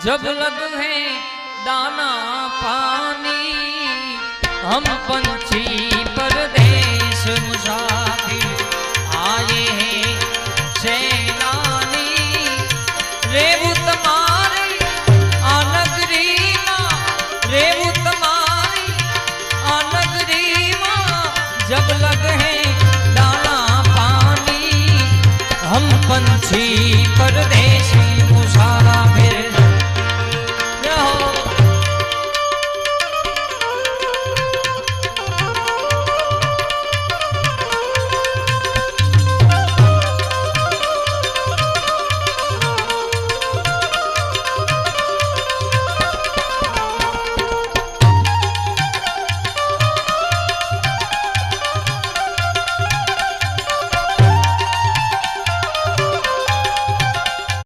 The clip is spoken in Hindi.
जब लग है दाना पानी हम पंछी परदेश मुसाफिर आए हैं सैलानी रेवु तुम्हारी आनगरी मां रेवु तुम्हारी आनगरी मां जब लग है दाना पानी हम पंछी परदेश